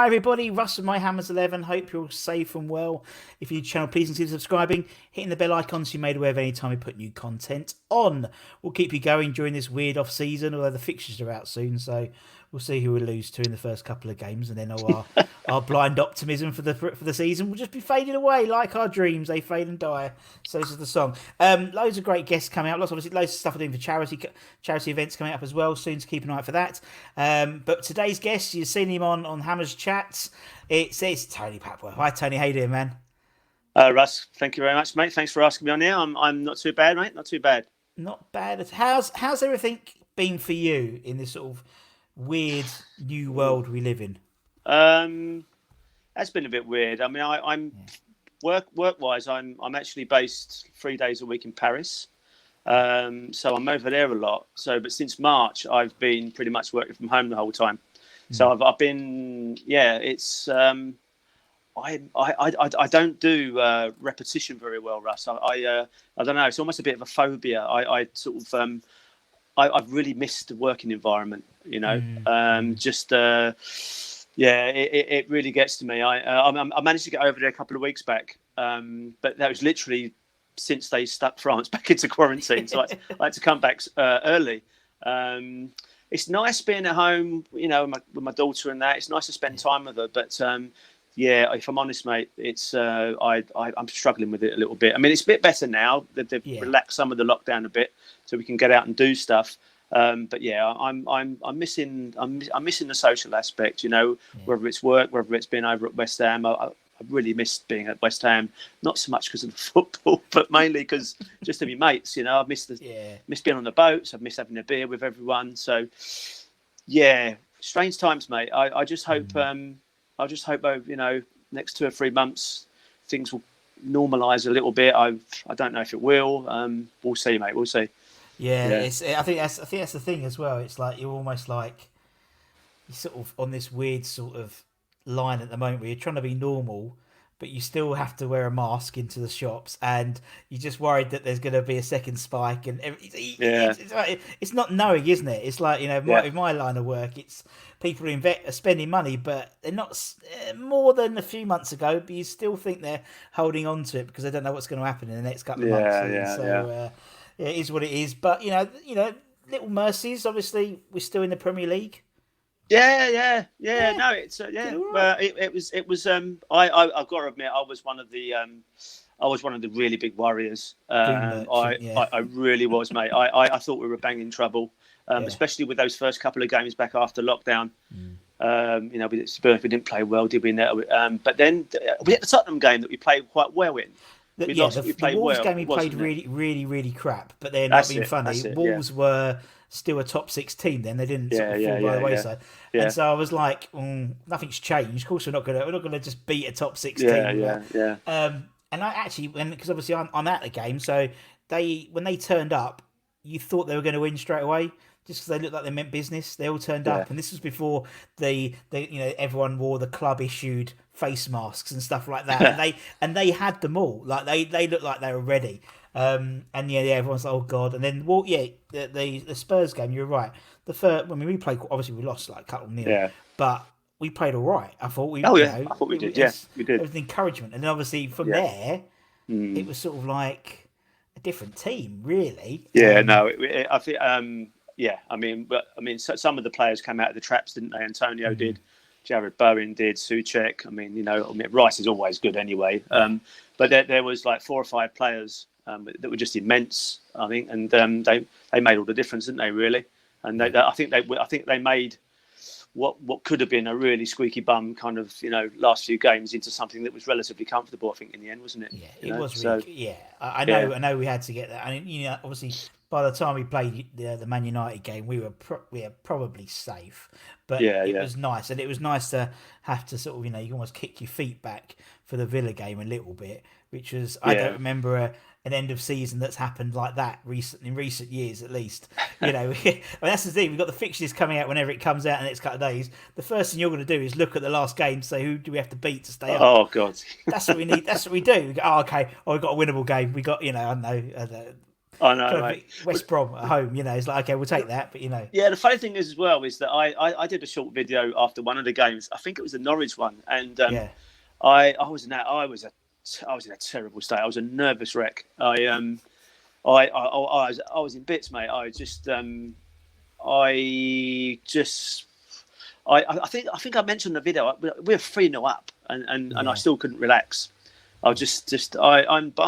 Hi everybody, Russ and My Hammers 11. Hope you're all safe and well. If you're new to the channel, please consider subscribing, hitting the bell icon so you're made aware of any time we put new content on. We'll keep you going during this weird off season, although the fixtures are out soon, so we'll see who we lose to in the first couple of games, and then our blind optimism for the season will just be fading away like our dreams. They fade and die. So this is the song. Loads of great guests coming up. Loads of stuff we're doing for charity events coming up as well. Soon to keep an eye out for that. But today's guest, you've seen him on Hammers Chats. It's Tony Papworth. Hi Tony, how you doing, man? Russ, thank you very much, mate. Thanks for asking me on here. I'm not too bad, mate. Not too bad. Not bad. How's everything been for you in this sort of weird new world we live in? That's been a bit weird. I mean, I'm work-wise, I'm actually based 3 days a week in Paris. So I'm over there a lot. But since March, I've been pretty much working from home the whole time. So I've been, it's. I don't do repetition very well, Russ. I don't know. It's almost a bit of a phobia. I sort of I've really missed the working environment. You know, it really gets to me. I managed to get over there a couple of weeks back, but that was literally since they stuck France back into quarantine. So I had to come back early. It's nice being at home, you know, with my daughter and that. It's nice to spend time with her, but if I'm honest, mate, it's I'm struggling with it a little bit. I mean, it's a bit better now that they've relaxed some of the lockdown a bit, so we can get out and do stuff. But yeah, I'm missing the social aspect. You know, whether it's work, whether it's being over at West Ham. I really missed being at West Ham, not so much because of the football, but mainly because just to be mates. You know, I've missed being on the boats. I've missed having a beer with everyone. So yeah, strange times, mate. I just hope. I just hope over, you know, next 2 or 3 months things will normalise a little bit. I don't know if it will. We'll see, mate. We'll see. Yeah. I think that's the thing as well. It's like you're almost like you're sort of on this weird sort of line at the moment where you're trying to be normal, but you still have to wear a mask into the shops, and you're just worried that there's going to be a second spike. And it's not knowing, isn't it? It's like, you know, with my line of work, it's people are spending money, but they're not more than a few months ago. But you still think they're holding on to it because they don't know what's going to happen in the next couple of months. It is what it is. But you know, little mercies. Obviously, we're still in the Premier League. Yeah. No, it's Well, it was. I've got to admit, I was one of the really big worriers. I really was, mate. I thought we were banging trouble, especially with those first couple of games back after lockdown. You know, we didn't play well, did we? But then we had the Tottenham game that we played quite well in. The Wolves game we played really crap. But then, not being funny, Wolves were still a top 6 team then. They didn't sort of fall by the wayside. And so I was like, nothing's changed. Of course we're not gonna just beat a top 6 team. And I actually, because obviously I'm at the game, so when they turned up, you thought they were going to win straight away just because they looked like they meant business. They all turned up, and this was before everyone wore the club issued face masks and stuff like that. and they had them all. Like they looked like they were ready. Everyone's like, oh god. And then the Spurs game, you're right. The first, I mean, we played. Obviously, we lost like a couple nil. Yeah. But we played all right. I thought we. Oh yeah, I thought we did. Yes, we did. It was an encouragement, and then obviously from there, it was sort of like a different team, really. Yeah. I think. I mean, some of the players came out of the traps, didn't they? Antonio did. Jared Bowen did. Souček. I mean, Rice is always good anyway. But there was like 4 or 5 players that were just immense, I think, and they made all the difference, didn't they? Really, and I think they made what could have been a really squeaky bum kind of last few games into something that was relatively comfortable. I think in the end, wasn't it? Yeah, it was. Really, I know we had to get that, and obviously by the time we played the Man United game, we were probably safe, but it was nice, and it was nice to have to sort of you almost kick your feet back for the Villa game a little bit, which was I don't remember an end of season that's happened like that in recent years, at least. I mean, that's the thing. We've got the fixtures coming out whenever it comes out in the next couple of days. The first thing you're going to do is look at the last game and say, who do we have to beat to stay up? Oh God, that's what we need. That's what we do. We go, okay. Oh, we've got a winnable game. We got, I don't know, I know, mate. West Brom at home, it's like, okay, we'll take that, but Yeah, the funny thing is as well is that I did a short video after one of the games. I think it was the Norwich one, and I was in a terrible state. I was a nervous wreck. I was in bits, mate. I think I mentioned in the video we're 3-0 up, and I still couldn't relax. I'm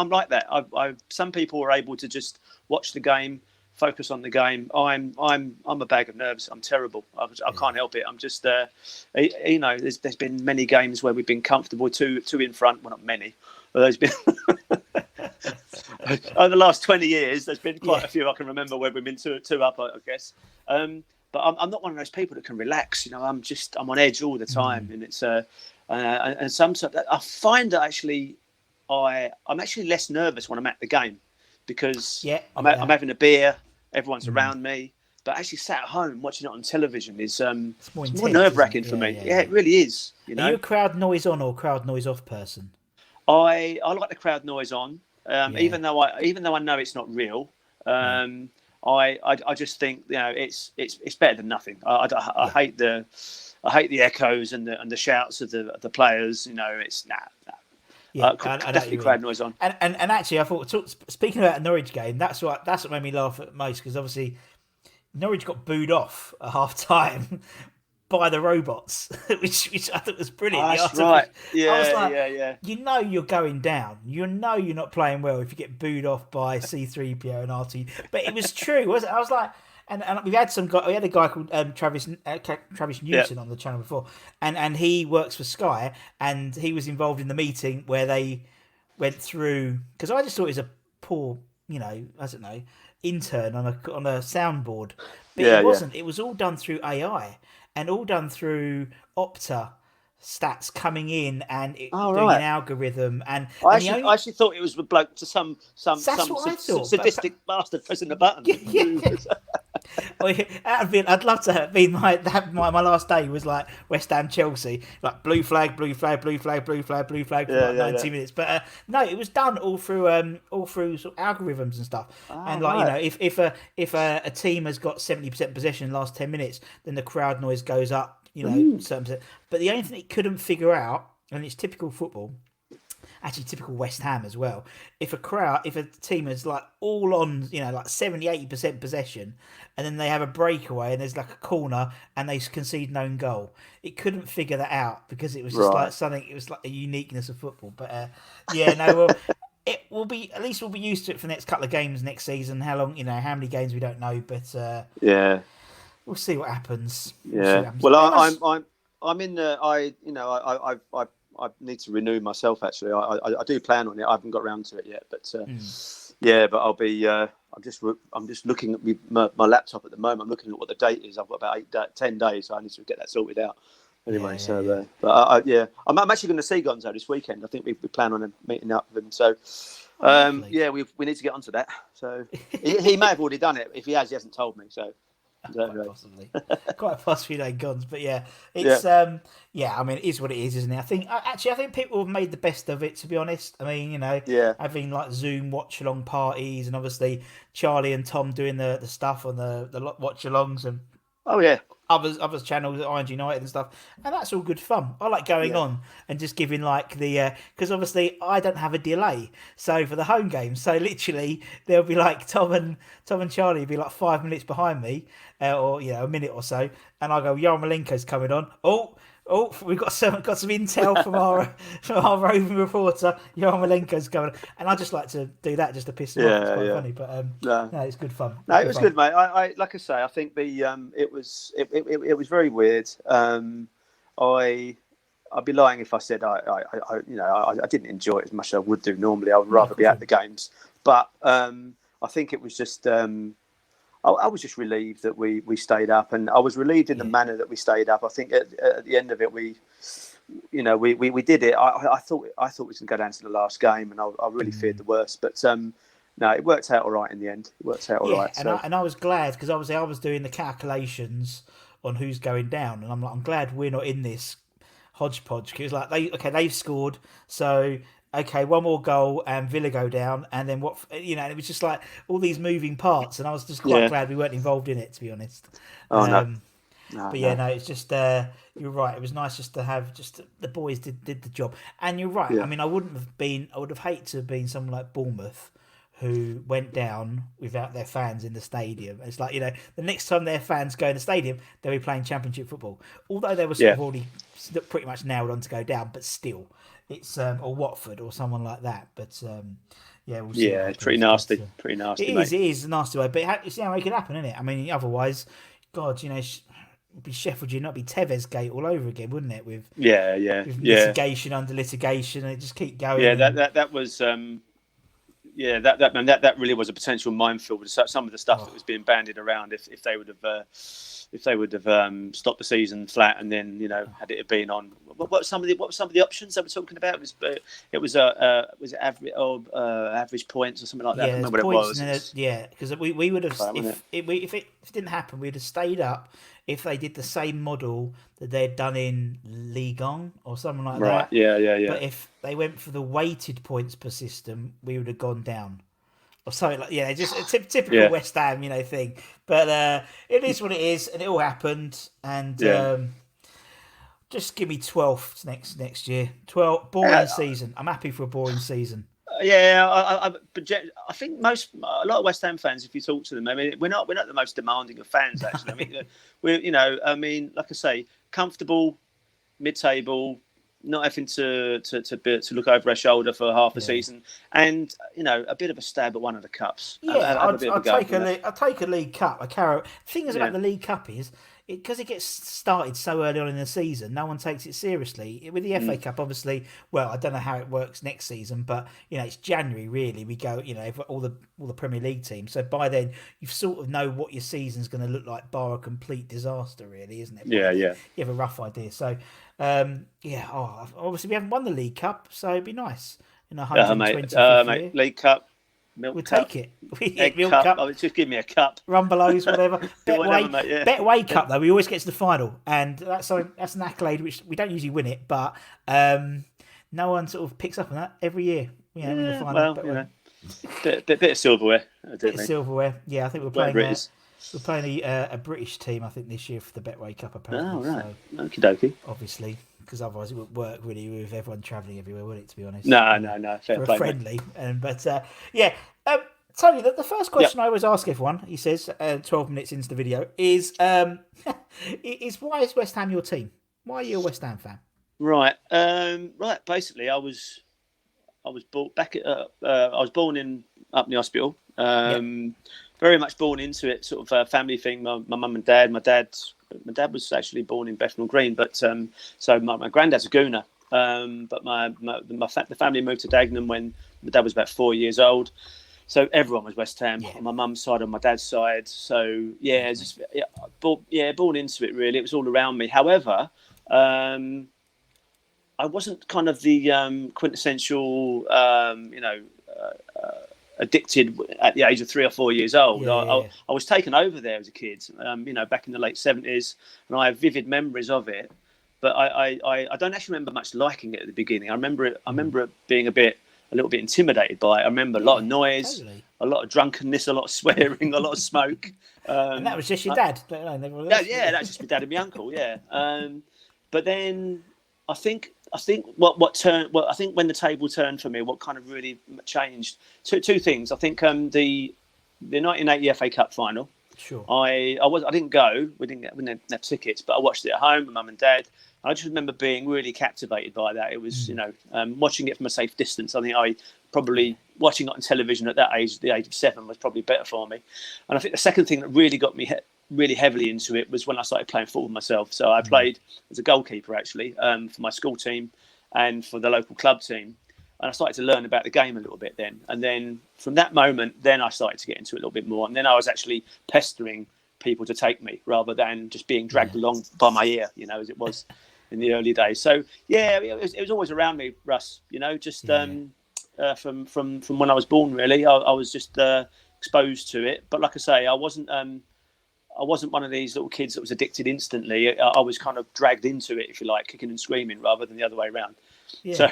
like that. Some people are able to just watch the game, focus on the game. I'm a bag of nerves. I'm terrible. I can't help it. I'm just there's been many games where we've been comfortable, two in front. Well, not many. But there's been over the last 20 years. There's been quite a few I can remember where we've been two up, I guess. But I'm not one of those people that can relax. I'm on edge all the time, and it's and sometimes I find that actually I'm actually less nervous when I'm at the game because I'm having a beer, everyone's around me. But actually sat at home watching it on television is it's more nerve-wracking for me. Yeah, it really is. Are you a crowd noise on or crowd noise off person? I like the crowd noise on, even though I know it's not real. I just think it's better than nothing. I hate the echoes and the shouts of the players. It's definitely crowd noise on. And actually, I thought speaking about a Norwich game, that's what made me laugh at most, because obviously Norwich got booed off at half time by the robots, which I thought was brilliant. That's right. Yeah, I was like, you're going down. You're not playing well if you get booed off by C3PO and RT. But it was true, wasn't it? I was like, and we had a guy called Travis Newton on the channel before, and he works for Sky, and he was involved in the meeting where they went through, because I just thought it was a poor, I don't know, intern on a soundboard, but it wasn't. It was all done through AI. And all done through Opta stats coming in and doing an algorithm. And I actually thought it was a bloke to some sadistic bastard pressing the button. I'd love to have been like that. My last day was like West Ham Chelsea, like blue flag, blue flag, blue flag, blue flag, blue flag for 90 minutes. But no, it was done all through sort of algorithms and stuff. If a team has got 70% possession in the last 10 minutes, then the crowd noise goes up. Certain. But the only thing it couldn't figure out, and it's typical football. Actually, typical West Ham as well. If a team is like all on, like 70-80% possession, and then they have a breakaway and there's like a corner and they concede an own goal, it couldn't figure that out because it was just like something. It was like a uniqueness of football. But it will be. At least we'll be used to it for the next couple of games next season. How long? How many games we don't know. But we'll see what happens. I'm in the. I need to renew myself. Actually, I do plan on it. I haven't got around to it yet, but but I'll be. I'm just looking at my laptop at the moment. I'm looking at what the date is. I've got about 10 days, so I need to get that sorted out. Anyway, I'm actually going to see Gonzo this weekend. I think we plan on meeting up with him. So, we need to get onto that. So he may have already done it. If he hasn't told me. So. Quite possibly guns, but it's I mean, it is what it is, isn't it? I think people have made the best of it, to be honest. I mean, having like Zoom watch along parties, and obviously Charlie and Tom doing the stuff on the watch alongs, and other channels at Iron United and stuff, and that's all good fun. I like going on and just giving like the because obviously I don't have a delay, so for the home games, so literally there'll be like Tom and Charlie will be like 5 minutes behind me, or a minute or so, and I go, Yarmolenko's coming on. Oh, we've got some intel from our roving reporter. Yarmolenko's coming, and I just like to do that just to piss him off. It's quite funny, but no, it's good fun. No, it was good, mate. I like I say, I think it was very weird. I'd be lying if I said I didn't enjoy it as much as I would do normally. I would rather be at the games, but I think it was just. I was just relieved that we stayed up, and I was relieved in the manner that we stayed up. I think at the end of it, we did it. I thought we was going to go down to the last game, and I really feared the worst. But no, it worked out all right in the end. It worked out all right. And I was glad, because obviously I was doing the calculations on who's going down, and I'm glad we're not in this hodgepodge, because like they've scored, so okay, one more goal and Villa go down, and then what? And it was just like all these moving parts, and I was just quite glad we weren't involved in it, to be honest. No, it's just you're right. It was nice just to have the boys did the job, and you're right. Yeah. I mean, I would have hated to have been someone like Bournemouth, who went down without their fans in the stadium. It's like, the next time their fans go in the stadium, they'll be playing Championship football. Although they were sort of already pretty much nailed on to go down, but still, it's or Watford or someone like that. But we'll see. Yeah, it's pretty nasty. Pretty nasty. It is a nasty way, but it's how it can happen, isn't it? I mean, otherwise, God, it'd be Sheffield United, be Tevez Gate all over again, wouldn't it? With litigation under litigation, and it just keep going. Yeah, that was. That really was a potential minefield with some of the stuff that was being bandied around. If they would have stopped the season flat and then had it been on, what were some of the options they were talking about? It was average points or something like that. I don't remember what it was. Because we would have if it didn't happen, we'd have stayed up. If they did the same model that they'd done in Ligue 1 or something like that. Right, yeah. But if they went for the weighted points per system, we would have gone down. Or something like just a typical West Ham, thing. But it is what it is, and it all happened. And just give me 12th next year. 12 boring season. I'm happy for a boring season. I think a lot of West Ham fans, if you talk to them, I mean, we're not the most demanding of fans actually. I mean, like I say, comfortable, mid-table, not having to look over our shoulder for half a season, and a bit of a stab at one of the cups. I'll take a League Cup. The thing is about the League Cup is, because it gets started so early on in the season, no one takes it seriously. With the FA Cup, obviously, well, I don't know how it works next season, but it's January really. We go, all the Premier League teams. So by then, you sort of know what your season's going to look like, bar a complete disaster, really, isn't it? Yeah. You have a rough idea. So, obviously we haven't won the League Cup, so it'd be nice in 125th year. League Cup. We'll take it. Milk cup. Oh, just give me a cup. Rumbelows, whatever. Betway Cup, though, we always get to the final, and that's an accolade which we don't usually win it, but no one sort of picks up on that every year. In the final. Bit of silverware. Silverware. Yeah, I think we're playing a British team, I think, this year for the Betway Cup, apparently. Oh, right. So, okie dokie. Obviously. Because otherwise it wouldn't work really with everyone travelling everywhere, would it, to be honest? No. Fair play. Friendly. Tony, the first question I always ask everyone, he says, 12 minutes into the video, is why is West Ham your team? Why are you a West Ham fan? Right. Basically, I was born in up in the hospital. Very much born into it, sort of a family thing. My mum and dad. My dad was actually born in Bethnal Green, but so my granddad's a Gooner. But the family moved to Dagenham when my dad was about 4 years old. So everyone was West Ham on my mum's side, on my dad's side. So born into it really. It was all around me. However, I wasn't kind of the quintessential, addicted at the age of 3 or 4 years old. I was taken over there as a kid, back in the late 70s, and I have vivid memories of it. But I don't actually remember much liking it at the beginning. I remember it being a little bit intimidated by it. I remember a lot of noise, a lot of drunkenness, a lot of swearing, a lot of smoke. And that was just your dad? That was just my dad and my uncle. Yeah. But then I think when the table turned for me, what kind of really changed? Two things. I think the 1980 FA Cup final. Sure. I didn't go. We didn't have tickets, but I watched it at home with mum and dad. I just remember being really captivated by that. It was watching it from a safe distance. I think I probably watching it on television at that age, the age of 7, was probably better for me. And I think the second thing that really got me really heavily into it was when I started playing football myself. So I played as a goalkeeper actually for my school team and for the local club team. And I started to learn about the game a little bit then. And then from that moment, then I started to get into it a little bit more. And then I was actually pestering people to take me rather than just being dragged along by my ear, as it was in the early days. So, it was always around me, Russ, from when I was born, really. I was just exposed to it. But like I say, I wasn't one of these little kids that was addicted instantly. I was kind of dragged into it, if you like, kicking and screaming rather than the other way around. Yeah. So...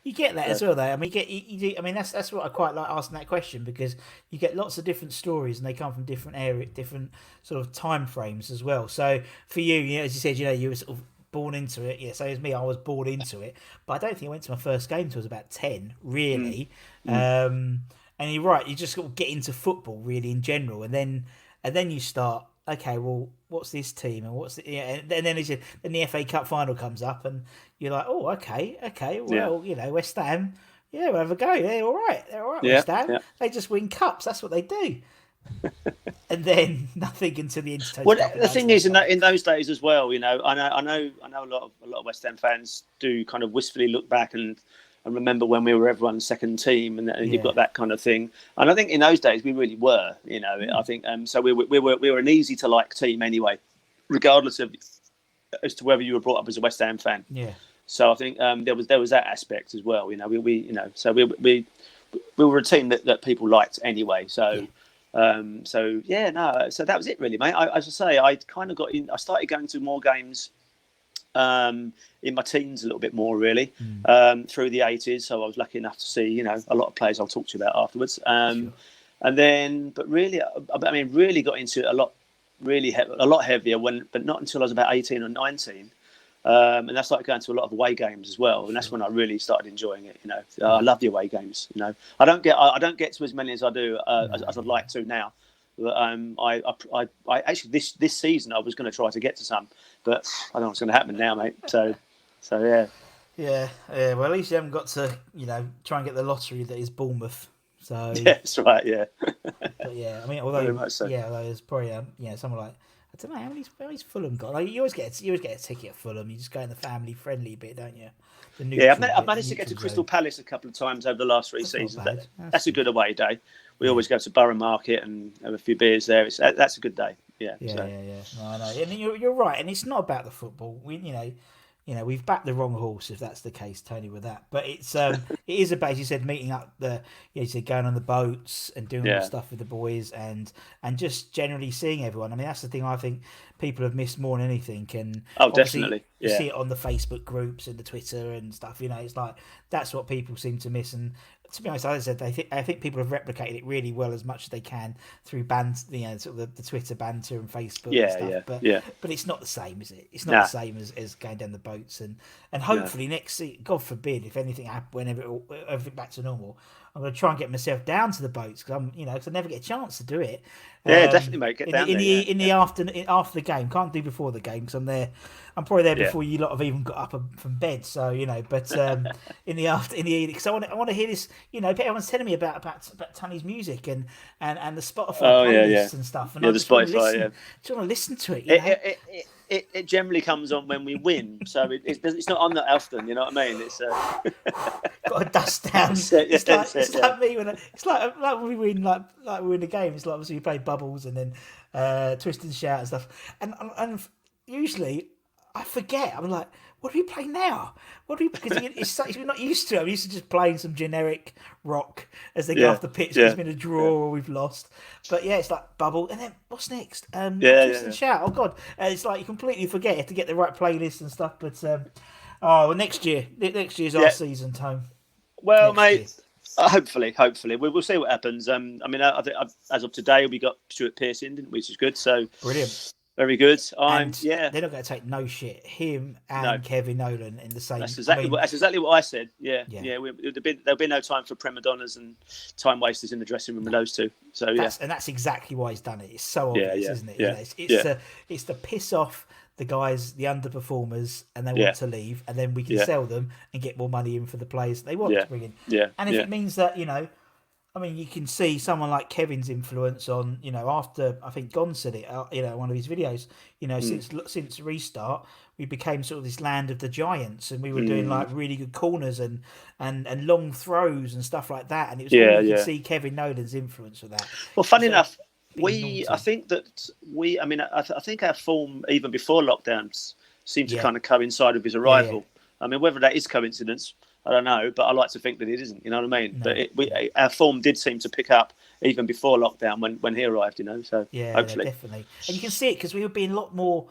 You get that as well, though. I mean, you do, I mean, that's what I quite like asking that question, because you get lots of different stories and they come from different different sort of time frames as well. So for you, as you said, you were sort of born into it. Yeah, so as me, I was born into it, but I don't think I went to my first game until I was about 10, really. And you're right, you just sort of get into football really in general, and then you start. Okay, well, what's this team and what's the, and then then the FA Cup final comes up and you're like, oh, okay, well, West Ham, we'll have a go. They're all right, West Ham. Yeah. They just win cups. That's what they do. And then nothing until the Intertoto. Well, the thing is, in those days as well, I know a lot of West Ham fans do kind of wistfully look back and remember when we were everyone's second team, and you've got that kind of thing. And I think in those days we really were, I think so. We were an easy to like team anyway, regardless of as to whether you were brought up as a West Ham fan. Yeah. So I think there was that aspect as well. We were a team that people liked anyway. So. Yeah. So that was it really, mate. As I say, I kind of got in. I started going to more games in my teens a little bit more, really, through the 80s. So I was lucky enough to see, a lot of players I'll talk to you about afterwards. Sure. And then, but really, I mean, really got into it a lot heavier but not until I was about 18 or 19. And I started going to a lot of away games as well, and that's when I really started enjoying it. I love the away games. I don't get to as many as I do as I'd like to now. But I actually this season I was going to try to get to some, but I don't know what's going to happen now, mate. So yeah. Yeah. Well, at least you haven't got to try and get the lottery that is Bournemouth. So yeah, that's right. Yeah. But yeah, I mean, although there's probably someone like, I don't know how many's Fulham got. Like, you always get a ticket at Fulham. You just go in the family friendly bit, don't you? I've managed to get to Crystal Palace a couple of times over the last 3 seasons. That's a good away day. We always go to Borough Market and have a few beers there. That's a good day. Yeah. Yeah. No, I know. And you're right. And it's not about the football. We've backed the wrong horse, if that's the case, Tony, with that. But it is about, as you said, meeting up you said going on the boats and doing all the stuff with the boys and just generally seeing everyone. I mean, that's the thing I think people have missed more than anything. And definitely. You see it on the Facebook groups and the Twitter and stuff. It's like that's what people seem to miss. And to be honest, as I said, I think people have replicated it really well as much as they can through sort of the Twitter banter and Facebook and stuff. But it's not the same, is it? It's not the same as going down the boats and hopefully next season, God forbid, if anything happens, whenever everything back to normal, I'm going to try and get myself down to the boats because I never get a chance to do it. Yeah, definitely, mate. Get down in the afternoon after the game. Can't do before the game because I'm there. I'm probably there before you lot have even got up from bed. So but in the evening, because I want to hear this. Everyone's telling me about Tony's music and the Spotify playlists and stuff. And the Spotify. I just want to listen to it. It generally comes on when we win, so it's not on that often. You know what I mean? It's got to dust down. It's like me when it's like when we win, like we win the game. It's like obviously we play bubbles and then twist and shout and stuff. And usually I forget. I'm like, what do we play now? Because we're not used to it. I'm used to just playing some generic rock as they go off the pitch. There's been a draw or we've lost. But it's like bubble. And then what's next? Twist and shout. Oh, God. It's like you completely forget. You have to get the right playlist and stuff. But, next year. Next year's our season, Tone. Well, mate, hopefully. We'll see what happens. I mean, I think as of today, we got Stuart Pearson, didn't we? Which is good. So brilliant. Very good. They're not going to take no shit. Him and Kevin Nolan in the same. That's exactly what I said. Yeah. There'll be no time for prima donnas and time wasters in the dressing room with those two. So and that's exactly why he's done it. It's so obvious, isn't it? It's to piss off the guys, the underperformers, and they want to leave, and then we can sell them and get more money in for the players they want to bring in. And if it means that I mean, you can see someone like Kevin's influence on, after I think Gon said it, one of his videos, since restart, we became sort of this land of the giants, and we were doing like really good corners and long throws and stuff like that, and it was you could see Kevin Nolan's influence with that. Well, funny enough, I think our form even before lockdowns seemed to kind of coincide with his arrival. I mean, whether that is coincidence, I don't know, but I like to think that it isn't. You know what I mean? No. But our form did seem to pick up even before lockdown when he arrived. So hopefully, definitely. And you can see it because we were being a lot more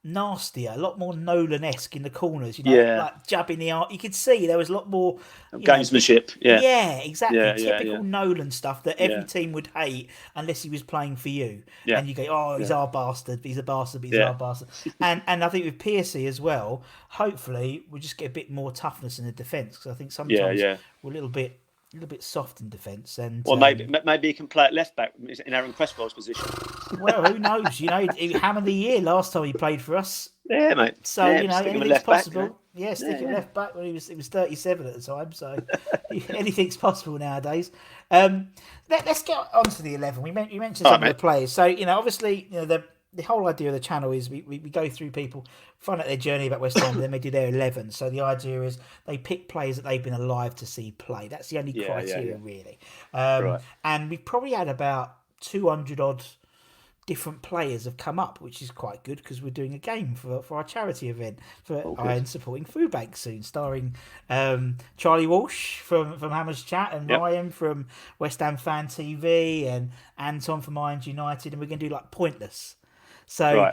nastier, a lot more Nolan-esque in the corners, like jabbing the art. You could see there was a lot more gamesmanship. Yeah, exactly. Typical Nolan stuff that every team would hate unless he was playing for you. And you go, oh, he's our bastard, he's a bastard, he's our bastard. And I think with Piercy as well, hopefully we'll just get a bit more toughness in the defence, because I think sometimes we're a little bit soft in defence. And maybe he can play at left back in Aaron Cresswell's position. Well, who knows? He hammered the year last time he played for us. Yeah, mate. So anything's possible. Back, stick him left back when he was 37 at the time. So anything's possible nowadays. Let's get on to the 11. You mentioned some of the players. So obviously, the whole idea of the channel is we go through people, find out their journey about West Ham, and then they do their 11. So the idea is they pick players that they've been alive to see play. That's the only criteria, really. Right. And we've probably had about 200 odd different players have come up, which is quite good, because we're doing a game for our charity event for Iron Supporting Food Bank soon, starring Charlie Walsh from Hammers Chat, and Ryan from West Ham Fan TV, and Anton from Irons United, and we're going to do like Pointless. So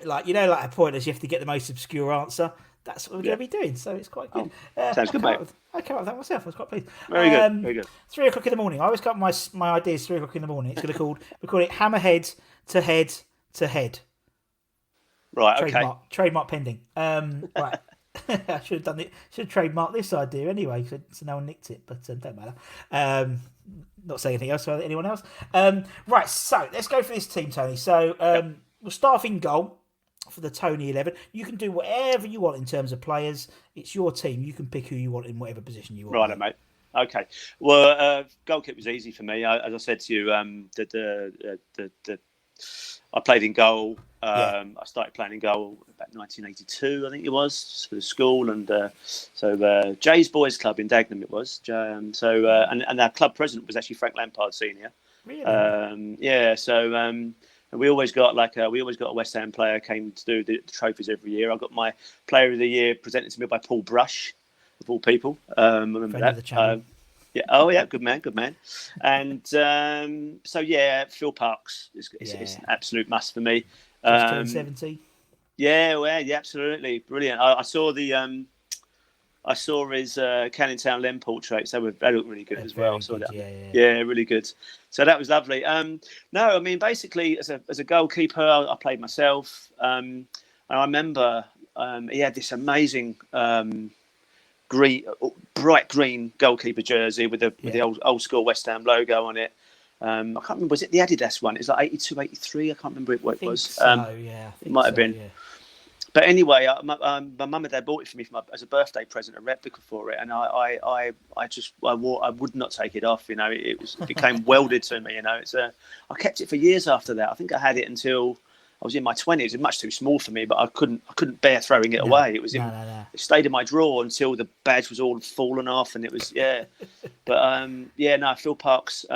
like like a Pointless, you have to get the most obscure answer. That's what we're going to be doing. So it's quite good. Sounds good, mate. I came up with that myself. I was quite pleased. Very good. Very good. 3 o'clock in the morning. I always got my ideas 3 o'clock in the morning. It's going to we call it Hammerhead to Head to Head. Right. Trademark pending. Right. I should have done it. Should have trademarked this idea anyway, so no one nicked it. But don't matter. Not saying anything else for anyone else. Right. So let's go for this team, Tony. So we'll start off in goal for the Tony 11. You can do whatever you want in terms of players. It's your team. You can pick who you want in whatever position you want. Right, mate. Okay. Well, goalkeeper was easy for me. As I said to you, I played in goal. I started playing in goal about 1982, I think it was, for the school, and so Jay's Boys Club in Dagenham it was. And our club president was actually Frank Lampard Senior. Really? And we always got a West Ham player came to do the trophies every year. I got my Player of the Year presented to me by Paul Brush, of all people. I remember that. The channel. Good man. And Phil Parkes is an absolute must for me. 2070. Absolutely brilliant. I saw his Canning Town Lem portraits. They look really good as well. Really good. So that was lovely. Basically, as a goalkeeper, I played myself. And I remember he had this amazing bright green goalkeeper jersey with the old school West Ham logo on it. I can't remember, was it the Adidas one? It's like 82, 83. I can't remember what it was. It might have been. Yeah. But anyway, my mum and dad bought it for me as a birthday present, a replica for it, and I would not take it off. It became welded to me. I kept it for years after that. I think I had it until I was in my 20s. It was much too small for me, but I couldn't bear throwing it away. It was it stayed in my drawer until the badge was all fallen off, and it was But Phil Parkes.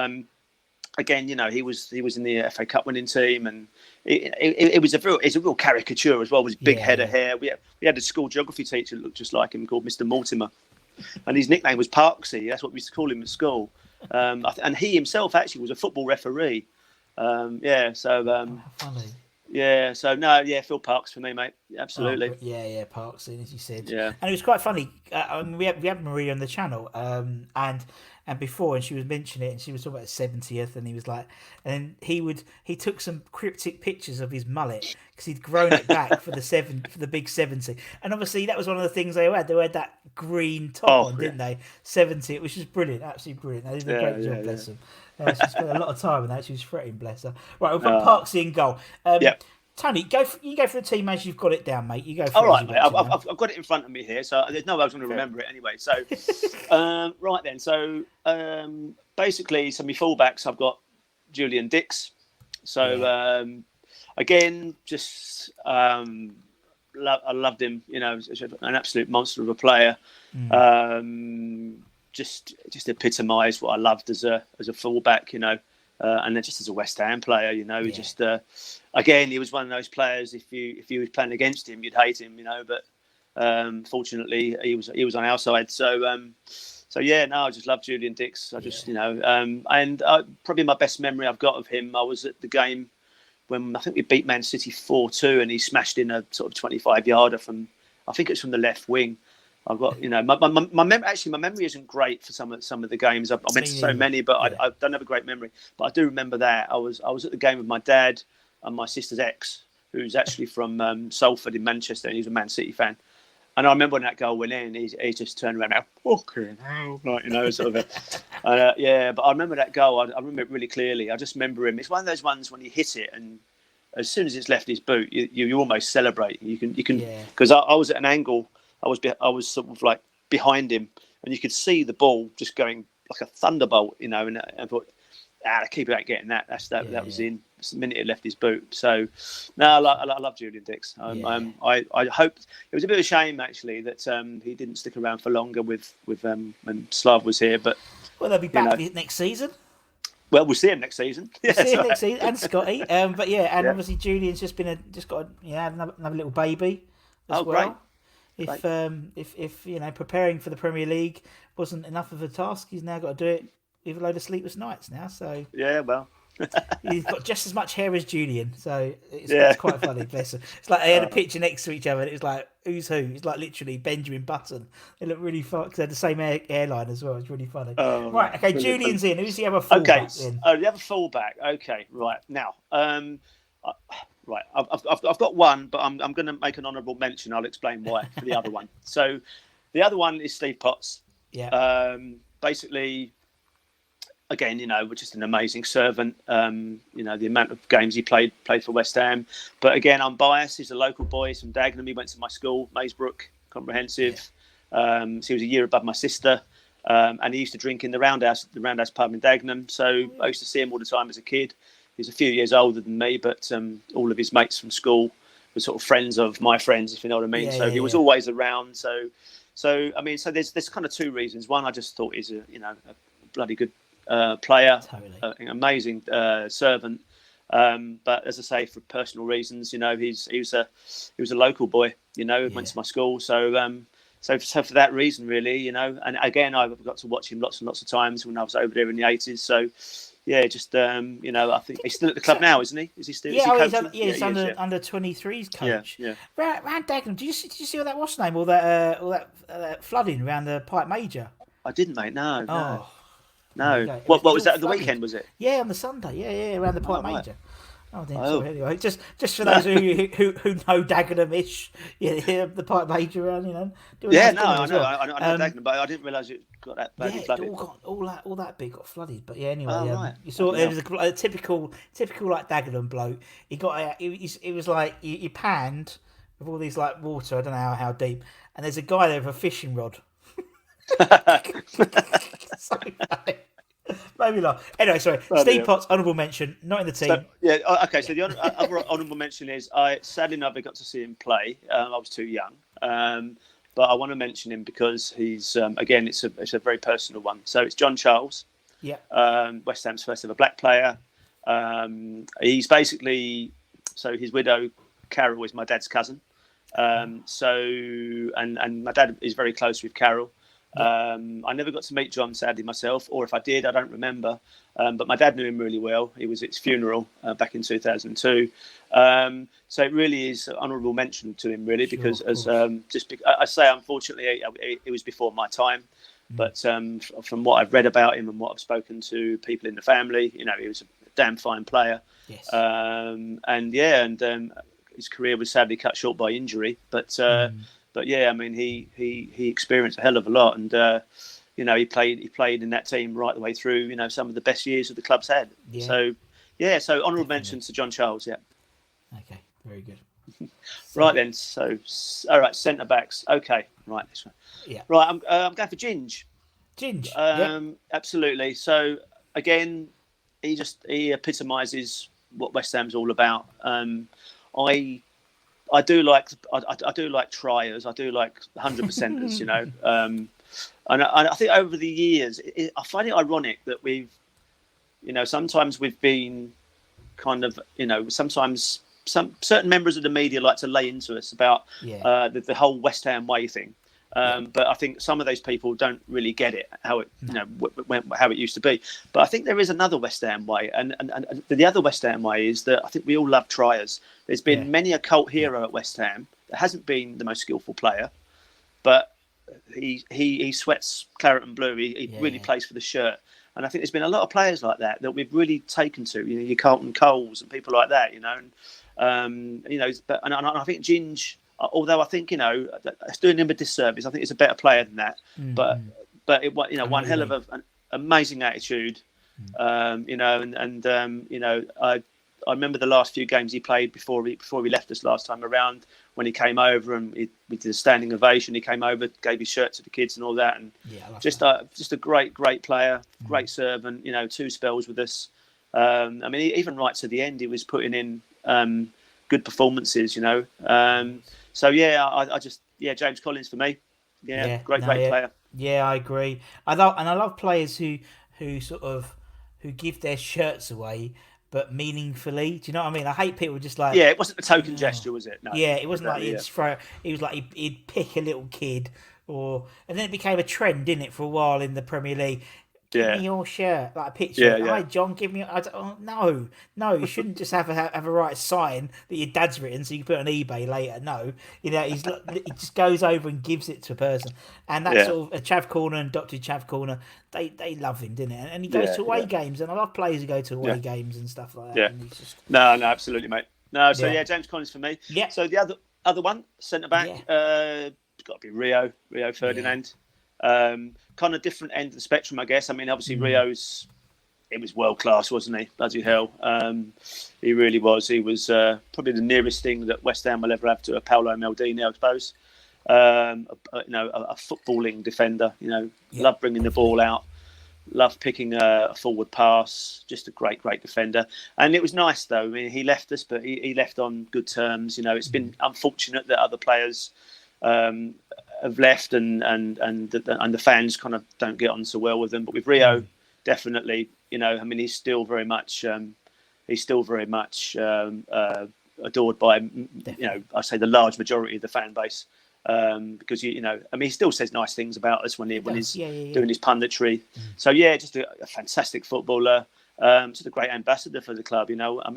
Again, he was in the FA Cup winning team, and it's a real caricature as well. With his big head of hair. We had a school geography teacher who looked just like him, called Mr. Mortimer, and his nickname was Parksy. That's what we used to call him at school. And he himself actually was a football referee. Funny. Phil Parkes for me, mate. Absolutely. Parkes, as you said. Yeah. And it was quite funny. We had Maria on the channel, and before, and she was mentioning it, and she was talking about his 70th, and he was like, and he took some cryptic pictures of his mullet because he'd grown it back for the big 70, and obviously that was one of the things they had. They had that green top on, didn't they? 70, which was brilliant, absolutely brilliant. They did a great job, bless them. She spent a lot of time on that. She was fretting, bless her. Right, we've got Parkes in goal. Tony, you go for the team as you've got it down, mate. You go for it. All right, mate. I've got it in front of me here, so there's no way I was going to remember it anyway. So, right then. So, basically, my fullbacks, I've got Julian Dix. So, again, just I loved him. An absolute monster of a player. Just epitomised what I loved as a fullback. And then just as a West Ham player, just again, he was one of those players. If you was playing against him, you'd hate him, But fortunately, he was on our side. So I just love Julian Dix. I just and probably my best memory I've got of him. I was at the game when I think we beat Man City 4-2, and he smashed in a sort of 25-yarder from, I think it's from the left wing. I've got, my memory isn't great for some of the games. I've been to so many, but I don't have a great memory. But I do remember that I was at the game with my dad and my sister's ex, who's actually from Salford in Manchester, and he's a Man City fan. And I remember when that goal went in, he just turned around and fucking hell, like, sort of. But I remember that goal. I remember it really clearly. I just remember him. It's one of those ones when you hit it, and as soon as it's left his boot, you almost celebrate. You can because I was at an angle. I was sort of like behind him, and you could see the ball just going like a thunderbolt, and I thought, the keeper ain't getting that. That was in the minute it left his boot. So, no, I love Julian Dix. I hope it was a bit of a shame actually that he didn't stick around for longer with when Slav was here. But they'll be back next season. Well, we'll see him next season. We'll see him next season, and Scotty. Obviously Julian's just got another little baby as well. Great. If preparing for the Premier League wasn't enough of a task, he's now got to do it with a load of sleepless nights now. So yeah, well, he's got just as much hair as Julian, so it's quite funny. Bless him. It's like they had a picture next to each other, and it was like who's who. It's like literally Benjamin Button. They look really fun because they had the same hairline as well. It's really funny. Right, okay, Julian's in. Who's the other fullback? The other fullback. Okay, right now. Right, I've got one, but I'm going to make an honourable mention. I'll explain why for the other one. So, the other one is Steve Potts. Yeah. Basically, again, just an amazing servant. The amount of games he played for West Ham. But again, I'm biased. He's a local boy. He's from Dagenham. He went to my school, Maysbrook Comprehensive. Yeah. So he was a year above my sister. And he used to drink in the Roundhouse pub in Dagenham. So I used to see him all the time as a kid. He's a few years older than me, but all of his mates from school were sort of friends of my friends, if you know what I mean. He was always around. So there's kind of two reasons. One, I just thought he's a bloody good player, totally. An amazing servant. But as I say, for personal reasons, he was a local boy. Went to my school. So for that reason, really, and again, I've got to watch him lots and lots of times when I was over there in the 80s. So. Yeah, just I think he's still at the club now, isn't he? Is he still? He's under 23s coach. Yeah. Round Dagenham, did you see all that? What's the name? All that flooding around the Pipe Major. I didn't, mate. No. No. What was that? At the weekend, was it? Yeah, on the Sunday. Yeah, around the Pipe Major. Sorry, anyway, just for those who know Dagenham-ish, the Pipe Major around, I know Dagenham, but I didn't realise it got that badly flooded. All that bit got flooded. But yeah, anyway, you saw it was a typical like Dagenham bloke. He got it was like you panned with all these like water. I don't know how deep, and there's a guy there with a fishing rod. So funny. Maybe not. Anyway, sorry. Steve Potts, honourable mention, not in the team. So the other honourable mention is I sadly never got to see him play. I was too young, but I want to mention him because he's again, it's a very personal one. So it's John Charles. Yeah. West Ham's first ever black player. He's basically his widow Carol is my dad's cousin. And my dad is very close with Carol. I never got to meet John, sadly, myself, or if I did, I don't remember. But my dad knew him really well. He was at his funeral back in 2002. So it really is an honourable mention to him, really, because I say, unfortunately, it was before my time. But from what I've read about him and what I've spoken to people in the family, he was a damn fine player. Yes. His career was sadly cut short by injury, but yeah, I mean, he experienced a hell of a lot, and he played in that team right the way through. Some of the best years that the club's had. Yeah. So honourable mentions to John Charles. Yeah. Okay, very good. Right then. So all right, centre backs. Okay, right this one. Yeah. Right, I'm going for Ginge. Ginge. Absolutely. So again, he epitomises what West Ham's all about. I do like triers. I do like 100%ers, and I think over the years, I find it ironic that sometimes we've been kind of, sometimes some certain members of the media like to lay into us about the whole West Ham way thing. But I think some of those people don't really get it, how it how it used to be. But I think there is another West Ham way, and the other West Ham way is that I think we all love triers. There's been many a cult hero at West Ham that hasn't been the most skillful player, but he sweats claret and blue. He really plays for the shirt. And I think there's been a lot of players like that we've really taken to. You know, your Carlton Coles and people like that. You know, but I think Ginge, although I think it's doing him a disservice. I think he's a better player than that. But one hell of an amazing attitude. I remember the last few games he played before he left us last time around. When he came over and we did a standing ovation, he came over, gave his shirt to the kids and all that, and just a great player, great servant. 2 spells with us. Even right to the end, he was putting in good performances. James Collins for me. Great player. Yeah, I agree. I love players who give their shirts away, but meaningfully. Do you know what I mean? I hate people just like... Yeah, it wasn't a token gesture, was it? No. Yeah, it wasn't like he'd throw... He was like he'd pick a little kid, and then it became a trend, didn't it, for a while in the Premier League? Give me your shirt, like a picture. Hi, John, give me... No, you shouldn't just have a right sign that your dad's written so you can put it on eBay later. No, he just goes over and gives it to a person. And that's sort of a Chav Corner and Dr. Chav Corner. They love him, didn't it? And he goes to away games, and I love players who go to away games and stuff like that. Yeah. And he's just... No, absolutely, mate. No, so James Collins for me. Yeah. So the other one, centre back, it's got to be Rio Ferdinand. Kind of different end of the spectrum, I guess. I mean, obviously it was world class, wasn't he? Bloody hell, he really was. He was probably the nearest thing that West Ham will ever have to a Paolo Maldini, I suppose. A footballing defender. Loved bringing the ball out, loved picking a forward pass. Just a great defender. And it was nice though. I mean, he left us, but he left on good terms. It's been unfortunate that other players have left and the fans kind of don't get on so well with them. But with Rio, definitely, he's still very much adored by I say the large majority of the fan base, because he still says nice things about us when he's doing his punditry. So just a fantastic footballer, just a great ambassador for the club.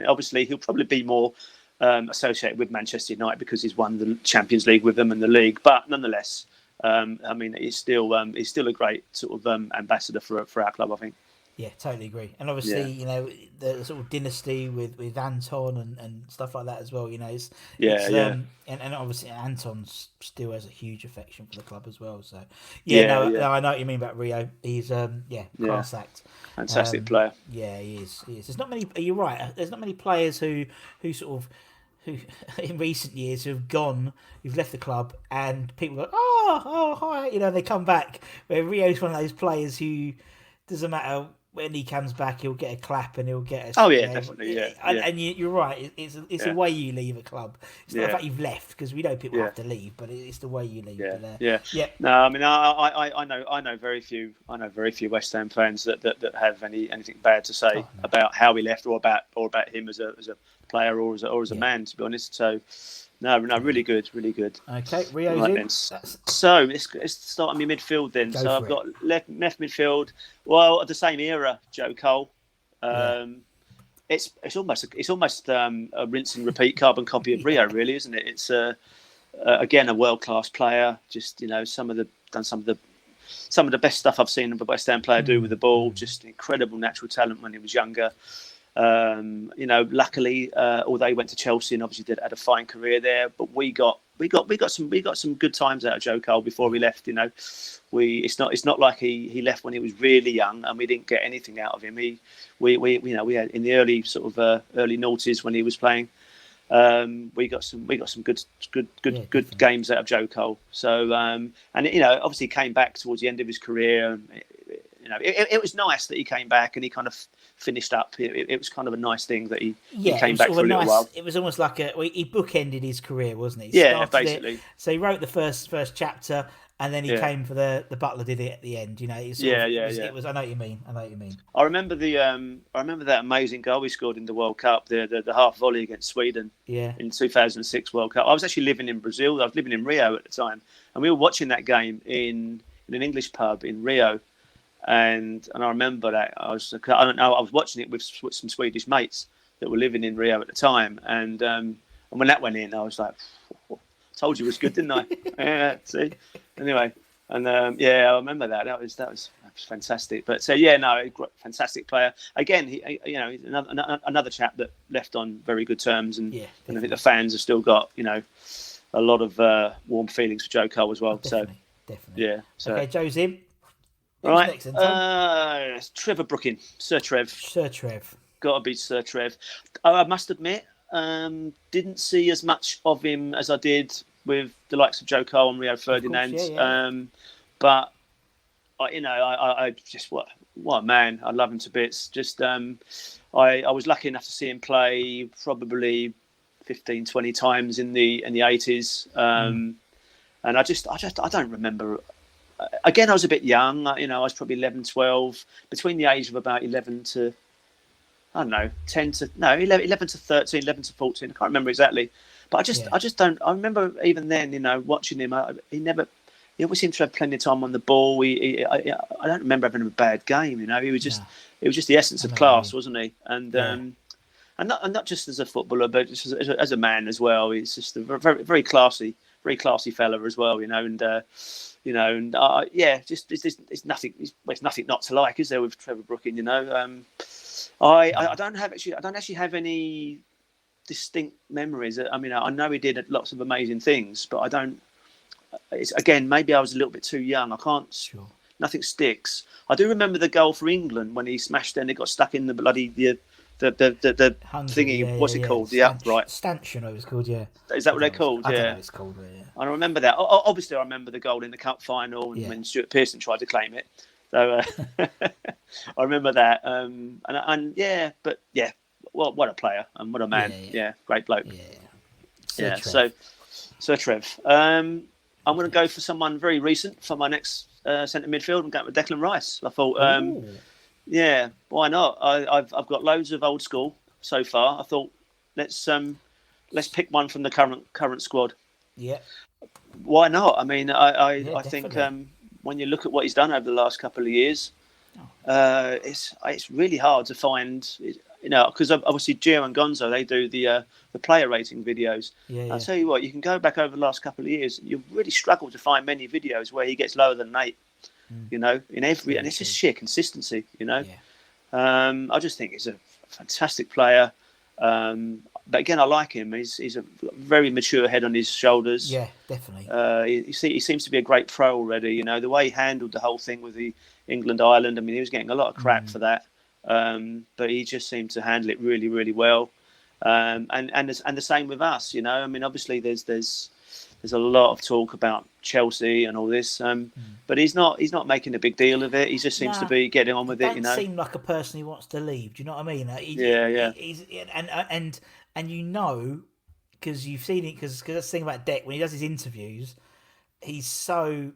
Obviously he'll probably be more associated with Manchester United because he's won the Champions League with them and the league, but nonetheless, he's still a great sort of ambassador for our club, I think. Yeah, totally agree. And obviously, the sort of dynasty with Anton and stuff like that as well. And obviously Anton still has a huge affection for the club as well. So I know what you mean about Rio. He's class act, fantastic player. Yeah, he is. There's not many. You're right. There's not many players who in recent years who've left the club and people go, oh hi, they come back. Where Rio's one of those players who doesn't matter when he comes back, he'll get a clap and he'll get a... definitely, And you're right, it's the way you leave a club. It's not the fact you've left, because we know people have to leave, but it's the way you leave. No, I know very few West Ham fans that have anything bad to say about how he left or about him as a player or as a man, to be honest. So no, really good. Okay, Rio's right, in. So let's start on my midfield then. I've got left midfield. Well, of the same era, Joe Cole. It's almost a rinse and repeat carbon copy of Rio, really, isn't it? It's again a world class player. Just some of the best stuff I've seen a West Ham player do with the ball. Just incredible natural talent when he was younger. Luckily, although he went to Chelsea and obviously had a fine career there, but we got some good times out of Joe Cole before we left. It's not like he left when he was really young and we didn't get anything out of him. We had in the early sort of early noughties when he was playing. We got some good games out of Joe Cole. So obviously he came back towards the end of his career. And, it was nice that he came back and he kind of finished up. It was kind of a nice thing that he came back for a little while. It was almost like he bookended his career, wasn't he? Yeah, basically. So he wrote the first chapter, and then he came for the Butler did it at the end. It was. I know what you mean. I remember that amazing goal he scored in the World Cup, the half volley against Sweden. Yeah. In 2006 World Cup. I was actually living in Brazil. I was living in Rio at the time, and we were watching that game in an English pub in Rio. And I remember that I don't know. I was watching it with some Swedish mates that were living in Rio at the time, and when that went in, I was like, "Told you it was good, didn't I?" Yeah. See. Anyway, and I remember that. That was fantastic. But fantastic player. Again, he's another chap that left on very good terms, and I think the fans have still got a lot of warm feelings for Joe Cole as well. Definitely. Yeah. So. Okay, Joe's in. Right, Trevor Brooking, Sir Trev. Got to be Sir Trev. I must admit, didn't see as much of him as I did with the likes of Joe Cole and Rio Ferdinand. But I just what a man! I love him to bits. Just I was lucky enough to see him play probably 15, 20 times in the 80s, and I don't remember. Again, I was a bit young. I was probably 11, 12, between the age of about 11 to, I don't know, 11 to 13, 11 to 14. I can't remember exactly. But I just don't. I remember even then, watching him. He always seemed to have plenty of time on the ball. I don't remember having a bad game. He was just, it was just the essence of class, wasn't he? And not just as a footballer, but just as a man as well. He's just a very, very classy fella as well. It's nothing not to like, is there, with Trevor Brooking? I don't actually have any distinct memories. I mean, I know he did lots of amazing things, but I don't. It's, again, maybe I was a little bit too young. I can't. Sure. Nothing sticks. I do remember the goal for England when he smashed and it got stuck in the bloody the thingy. What's it called? The upright stanchion. It was called. Yeah. Is that what they're called? I don't know what it's called. Yeah. I remember that. Obviously, I remember the goal in the cup final and when Stuart Pearson tried to claim it. So I remember that. What a player and what a man. Yeah, great bloke. Yeah. So, Sir Trev. I'm going to go for someone very recent for my next centre midfield. I'm going with Declan Rice. I thought, why not? I've got loads of old school so far. I thought let's pick one from the current squad. Yeah. Why not? I mean, I think when you look at what he's done over the last couple of years, it's really hard to find. Because obviously Gio and Gonzo, they do the player rating videos. I'll tell you what, you can go back over the last couple of years, you've really struggled to find many videos where he gets lower than an 8. In every, and it's just sheer consistency. I just think he's a fantastic player. But again, I like him. He's a very mature head on his shoulders. Yeah, definitely. He seems to be a great pro already. The way he handled the whole thing with the England-Ireland. I mean, he was getting a lot of crap for that. But he just seemed to handle it really, really well, and the same with us. I mean, obviously there's a lot of talk about Chelsea and all this, but he's not making a big deal of it. He just seems to be getting on with it. Doesn't seem like a person who wants to leave. Do you know what I mean? He's because you've seen it. Because that's the thing about Deck, when he does his interviews, he's so.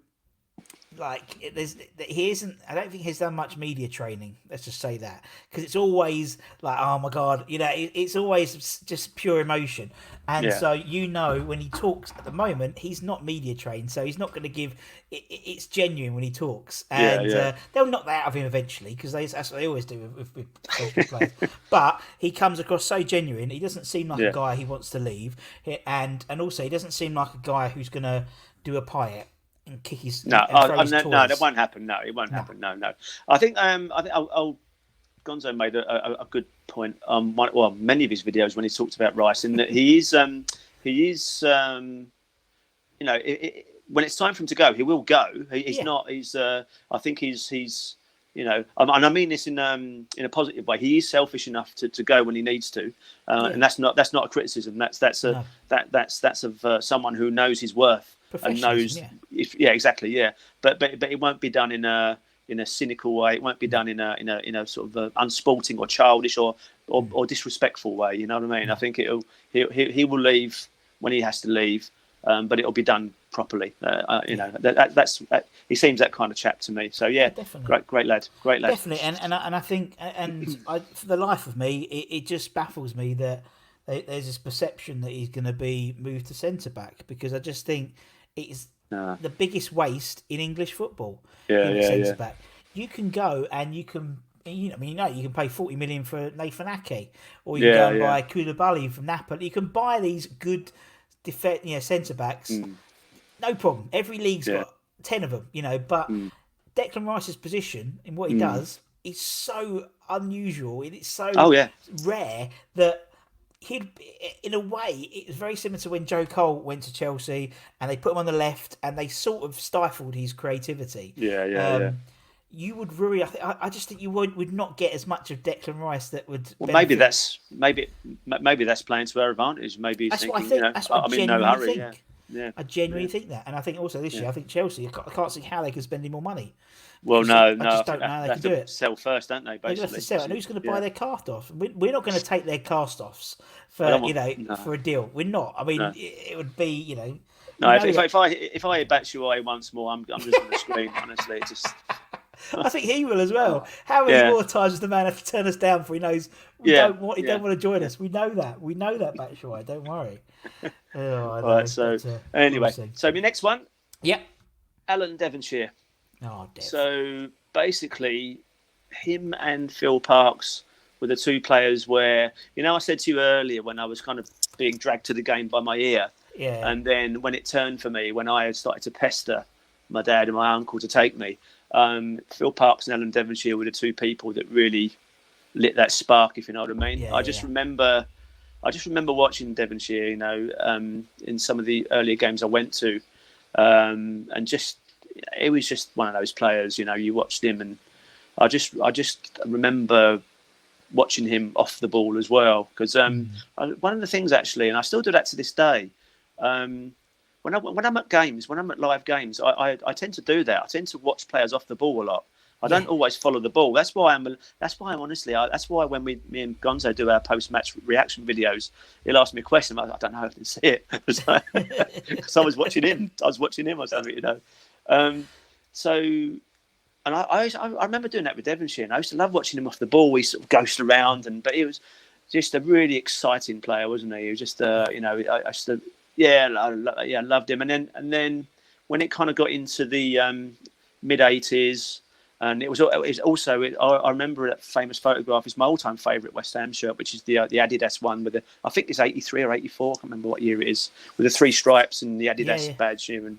He isn't. I don't think he's done much media training. Let's just say that, because it's always like, oh my god, it's always just pure emotion. And so when he talks at the moment, he's not media trained, so he's not going to give. It's genuine when he talks, and they'll knock that out of him eventually, because that's what they always do with players. But he comes across so genuine. He doesn't seem like a guy who wants to leave, and also he doesn't seem like a guy who's going to do a pie and kick his no, that won't happen. No, it won't happen. No. I think Gonzo made a good point on many of his videos when he talked about Rice, in that he is when it's time for him to go, he will go. He's not. I think he's. And I mean this in a positive way. He is selfish enough to go when he needs to, and that's not a criticism. That's of someone who knows his worth. And knows, exactly. But it won't be done in a cynical way. It won't be done in a sort of unsporting or childish or disrespectful way. You know what I mean? I think he will leave when he has to leave, but it'll be done properly. He seems that kind of chap to me. So definitely. Great lad. Definitely, and I think, for the life of me, it just baffles me that there's this perception that he's going to be moved to centre back, because I just think it's the biggest waste in English football. Centre back. You can go and you can. You can pay 40 million for Nathan Ake, or you can go and buy Koulibaly from Napoli. You can buy these good centre backs. No problem. Every league's got 10 of them, but Declan Rice's position in what he does is so unusual. It's so rare that in a way, it was very similar to when Joe Cole went to Chelsea and they put him on the left and they sort of stifled his creativity. You would really. I just think you would not get as much of Declan Rice that would. Well, maybe that's playing to our advantage. Maybe that's thinking, what I think. That's what I genuinely no hurry. think. I genuinely think that, and I think also this year, I think Chelsea. I can't see how they can spend any more money. Well, I just don't know how they can do it. Sell first, don't they? Basically, they have to sell. And who's going to buy their cast off? We're not going to take their cast offs for for a deal. We're not. I mean, it would be No, if I hear Batshuayi once more, I'm just on the screen. Honestly, just. I think he will as well. How many more times does the man have to turn us down before he knows he don't want to join us? We know that. Batshuayi. Don't worry. Right. So anyway, so my next one. Yep. Alan Devonshire. Oh, Dev. So basically, him and Phil Parkes were the two players where I said to you earlier when I was kind of being dragged to the game by my ear. Yeah. And then when it turned for me, when I had started to pester my dad and my uncle to take me. Phil Parkes and Alan Devonshire were the two people that really lit that spark, if you know what I mean. I just remember watching Devonshire, in some of the earlier games I went to, and it was just one of those players. You watched him, and I just remember watching him off the ball as well. Because one of the things actually, and I still do that to this day. When I'm at games, when I'm at live games, I tend to do that. I tend to watch players off the ball a lot. I don't always follow the ball. That's why when me and Gonzo do our post-match reaction videos, he'll ask me a question. I don't know if I can see it because I was watching him. or something, And I remember doing that with Devonshire. And I used to love watching him off the ball. He sort of ghost around, but he was just a really exciting player, wasn't he? He was just I loved him. And then when it kind of got into the mid-80s, and it was also I remember that famous photograph. It's my all-time favourite West Ham shirt, which is the Adidas one with I think it's 83 or 84. I can't remember what year it is, with the 3 stripes and the Adidas badge here, when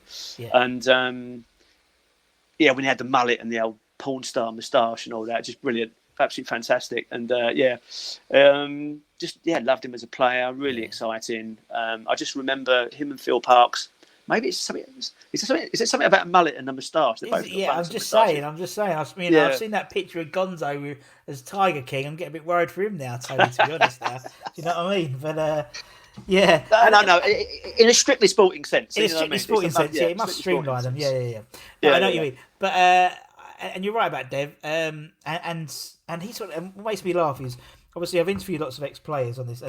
he had the mullet and the old porn star moustache and all that. Just brilliant, absolutely fantastic. And loved him as a player. Really exciting. I just remember him and Phil Parkes. Maybe it's something. Is it something about a mullet and a moustache? I'm just saying. I've seen that picture of Gonzo as Tiger King. I'm getting a bit worried for him now, Tony. To be honest, now. Do you know what I mean? But No. In a strictly sporting sense. In a strictly sporting sense, it must streamline them. Yeah. I know what you mean. But and you're right about Dev. And he sort of what makes me laugh is. Obviously, I've interviewed lots of ex-players on this,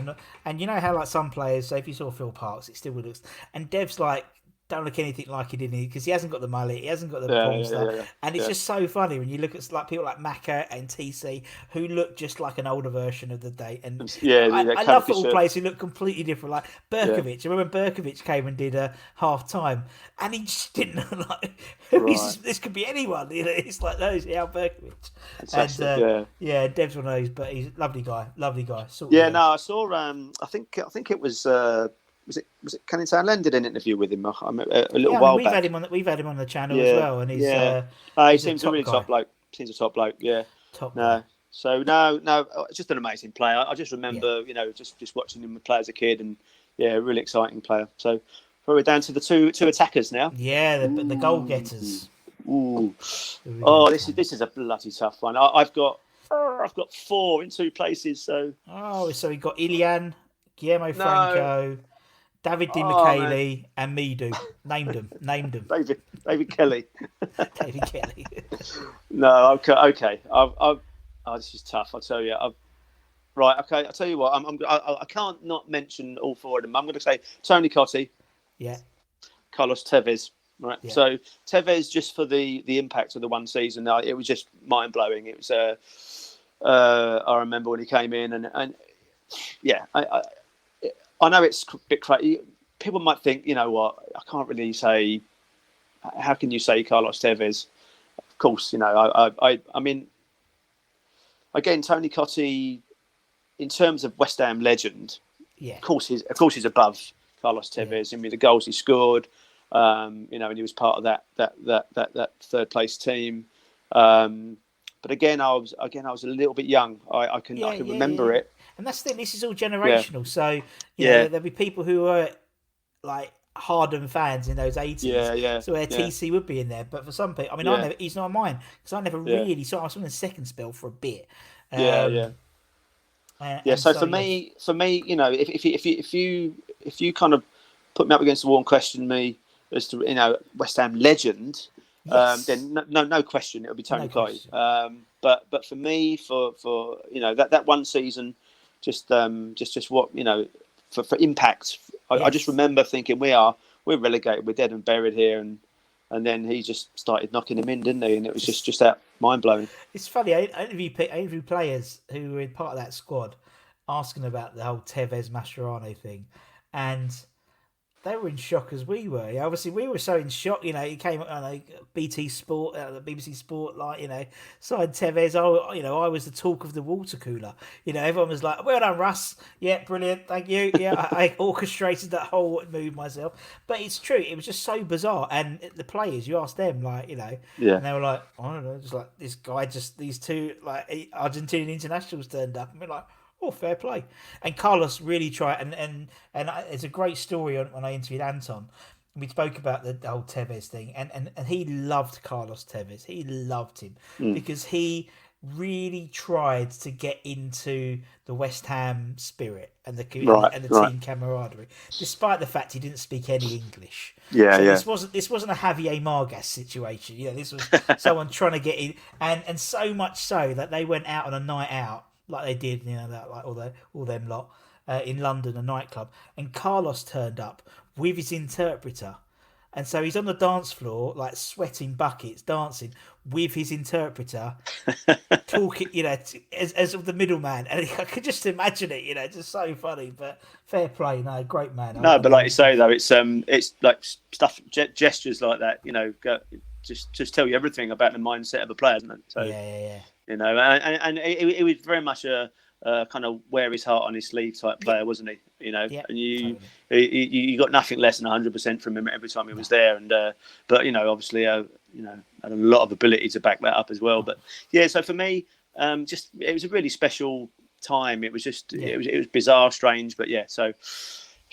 and you know how like some players, so if you saw Phil Parkes, it still would look. And Dev's like, don't look anything like he did because he hasn't got the mullet, he hasn't got the porn stuff, and it's just so funny when you look at like people like Maka and TC who look just like an older version of the day. And I love football players who look completely different, like Berkovic. I remember Berkovic came and did a half time, and he just didn't look like this could be anyone. It's like those Berkovic. And Dev's one of those, but he's a lovely guy. I saw. I think it was. Was it Canning Town Len did an interview with him a little while back? We've had him on the channel as well, and he's he seems a really top bloke. Seems a top bloke, Top. So just an amazing player. I just remember, just watching him play as a kid, and really exciting player. So we're down to the two attackers now. Yeah, the goal getters. Ooh. This is a bloody tough one. I've got 4 in 2 places. So we got Ilian, Guillermo Franco. David Di Michele and Midu. Named them. David Kelly. David Kelly. No, okay. This is tough. I'll tell you. Right. Okay. I'll tell you what. I can't not mention all 4 of them. I'm going to say Tony Cottee. Yeah. Carlos Tevez. Right. Yeah. So Tevez, just for the impact of the one season, it was just mind blowing. It was. I remember when he came in, and yeah, I know it's a bit crazy. People might think, you know what, I can't really say. How can you say Carlos Tevez? Of course, you know, I mean, again, Tony Cottee, in terms of West Ham legend, of course he's above Carlos Tevez. I mean, the goals he scored, you know, and he was part of that third place team. But again, I was a little bit young. I can remember it. And that's the thing. This is all generational. Yeah. So you know, there'll be people who are like hardened fans in those 80s. So where TC would be in there. But for some people, I mean, he's not mine because I never really saw. I was on the second spell for a bit. So for me, you know, if you kind of put me up against the wall and question me as to, you know, West Ham legend. Yes. Then no question, it'll be Tony Cottee. But for me, for you know, that one season, just what, you know, for impact, I just remember thinking we're relegated, we're dead and buried here, and then he just started knocking them in, didn't he? And it was just that mind blowing. It's funny. I interview players who were part of that squad, asking about the whole Tevez Mascherano thing, and they were in shock as we were. Yeah, obviously, we were so in shock. You know, he came on BT Sport, the BBC Sport, like, you know, signed Tevez. I was the talk of the water cooler. You know, everyone was like, "Well done, Russ. Yeah, brilliant. Thank you." Yeah, I orchestrated that whole move myself. But it's true. It was just so bizarre. And the players, you asked them, like, you know, and they were like, "I don't know, just like this guy, just these two like Argentinian internationals turned up," and we're like, "Oh, fair play." And Carlos really tried, and it's a great story when I interviewed Anton. We spoke about the whole Tevez thing, and he loved Carlos Tevez. He loved him because he really tried to get into the West Ham spirit and the team camaraderie, despite the fact he didn't speak any English. This wasn't a Javier Margas situation. You know, this was someone trying to get in, and so much so that they went out on a night out. Like they did, you know, that like all them lot in London, a nightclub, and Carlos turned up with his interpreter, and so he's on the dance floor, like sweating buckets, dancing with his interpreter, talking, you know, as the middleman, and I could just imagine it, you know, just so funny. But fair play, no, great man. No, but like you say though, it's like stuff, gestures like that, you know, just tell you everything about the mindset of a player, isn't it? So, yeah. You know, and he was very much a kind of wear his heart on his sleeve type player, wasn't he? You know, and you got nothing less than 100% from him every time he was there. And but you know, obviously, you know, had a lot of ability to back that up as well. But yeah, so for me, just it was a really special time. It was just it was bizarre, strange, but yeah. So